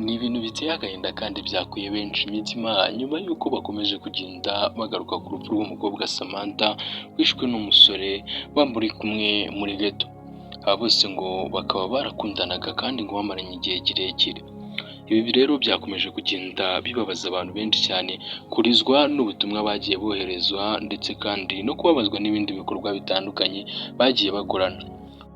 Ni ibintu biteye agahinda kandi byakuye benshi imitima nyuma y'uko bakomeje kugenda bagaruka ku rupfu rw'umukobwa Samantha wishwe n'umusore bari kumwe muri ghetto. Aba bose ngo bakaba barakundanaga kandi ngo bamaranye igihe kirekire. Ibi rero byakomeje kugenda bibabaza abantu benshi cyane, kurizwa n'ubutumwa bagiye boherezwa ndetse kandi no kubabazwa n'ibindi bikorwa bitandukanye bagiye bagorana.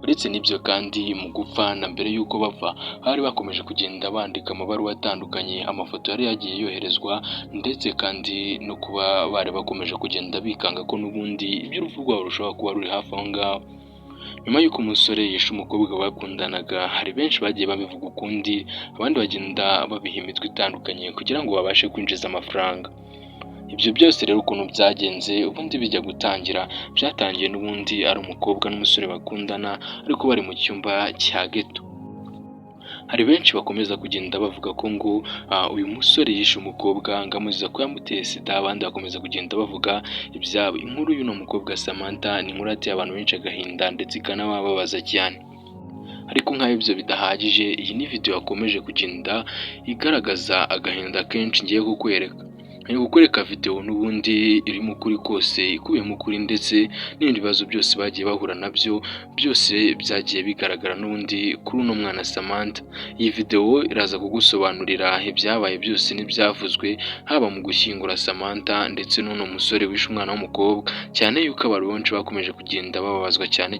Uretse n'ibyo kandi mu gupfa na mbere y'uko bapfa bari bakomeje kugenda bandika amabaruwa atandukanye, amafoto yari yagiye yoherezwa ndetse kandi no kuba bari bakomeje kugenda bikanga ko n'ubundi iby'urupfu rwabo rushobora kuba ruri hafi aho ngaho. Nyuma y'uko umusore yishe umukobwa bakundanaga, hari benshi bagiye babivuga ukundi, abandi bagenda babiha imitwe itandukanye kugira ngo babashe kwinjiza amafaranga. Ibyo byose rero ukuntu byagenze ubundi bijya gutangira, byatangiye n'ubundi ari umukobwa n'umusore bakundana ariko bari mu cyumba cya ghetto. Hari benshi bakomeza kugenda bavuga ko ngo uyu musore yishe umukobwa ngo amuziza ko yamuteye sida, abandi bakomeza kugenda bavuga ibyabo. Inkuru y'uno mukobwa Samantha ni inkuru yateye abantu benshi agahinda ndetse ikanababaza cyane. Ariko nk'aho ibyo bidahagije, iyi ni video yakomeje kugenda igaragaza agahinda kenshi ngiye kukwereka. Ngiye kukwereka video n'ubundi irimo ukuri kose, ikubiyemo ukuri ndetse n'ibindi bibazo byose bagiye bahura nabyo, byose byagiye bigaragara n'ubundi kuri uno mwana Samantha. Iyi video iraza kugusobanurira ibyabaye byose n'ibyavuzwe, haba mu gushyingura Samantha ndetse n'uno musore wishe umwana w'umukobwa, cyane yuko abantu benshi bakomeje kugenda bababazwa cyane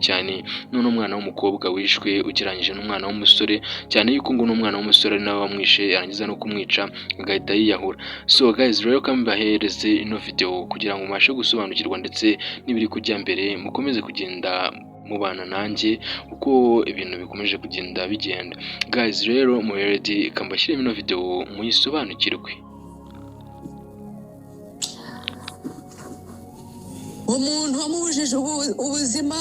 n'uno mwana w'umukobwa wishwe ugereranyije n'umwana w'umusore, cyane yuko ngo n'umwana w'umusore ari nawe wamwishe yarangiza no kumwica agahita yiyahura. So guys, rero kambahereze ino video kugira ngo mubashe gusobanukirwa ndetse n'ibiri kujya mbere, mukomeze kugenda mubana nanjye uko ibintu bikomeje kugenda bigenda. Guys, rero mu ready kambashyiremo ino video muyisobanukirwe. Umuntu wamubujije ubuzima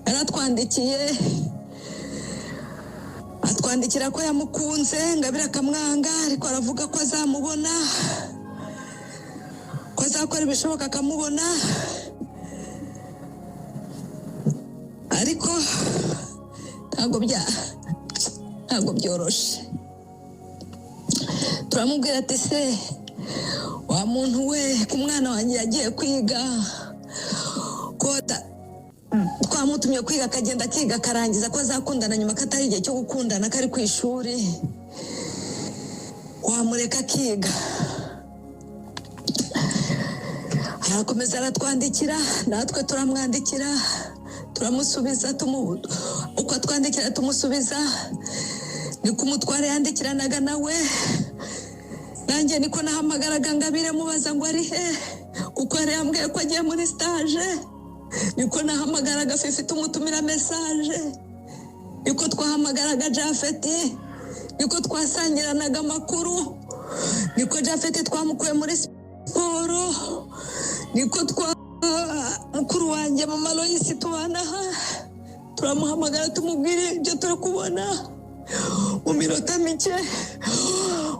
yaratwandikiye, atwandikira ko yamukunze ngabira akamwanga, ariko aravuga ko azamubona, ko azakora ibishoboka akamubona, ariko ntabwo byoroshe. Turamubwira ati se wa muntu we, ku mwana wanjye yagiye kwiga, twamutumye kwiga akagenda akiga akarangiza, ko azakundana nyuma katari igihe cyo gukundana kari ku ishuri, wamureka akiga. Arakomeza aratwandikira, natwe turamwandikira, turamusubiza, uko atwandikira tumusubiza, niko umutware yandikiranaga nawe, nanjye niko nahamagaraga Ngabire mubaza ngo ari he, kuko yari yambwiye ko agiye muri stage. Niko nahamagaraga Fifi tumutumira message, niko twahamagaraga Jafet, niko twasangiranaga amakuru, niko Jafet twamukuye muri siporo, niko mukuru wanjye mama Loisi tubanaha, turamuhamagara tumubwire ibyo turi kubona. Mu minota mike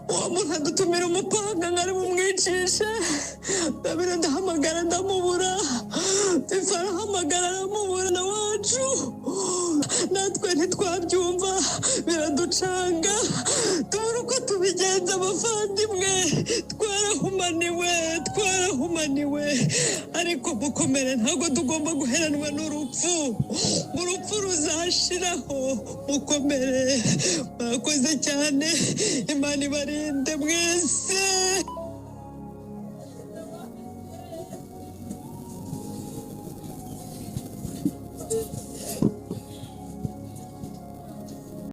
uwo muntu adutumira umupanga ngo ari bumwicishe. Ndabira ndahamagara ndamubura, Fifi arahamagara aramubura na wacu, natwe ntitwabyumva biraducanga, tubura uko tubigenza abavandimwe, twarahumaniwe, ariko mukomere, ntabwo tugomba guheranwa n'urupfu, urupfu ruzashiraho, mukomere. Murakoze cyane, Imana ibarinde mwese.